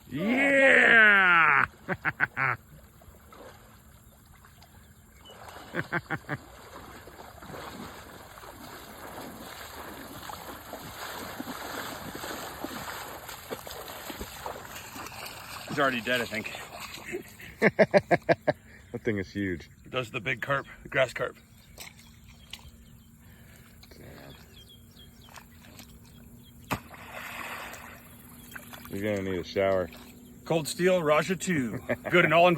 Yeah! He's already dead, I think. That thing is huge. Those are the big carp, the grass carp. You're gonna need a shower. Cold steel, Raja 2. Good and all involved.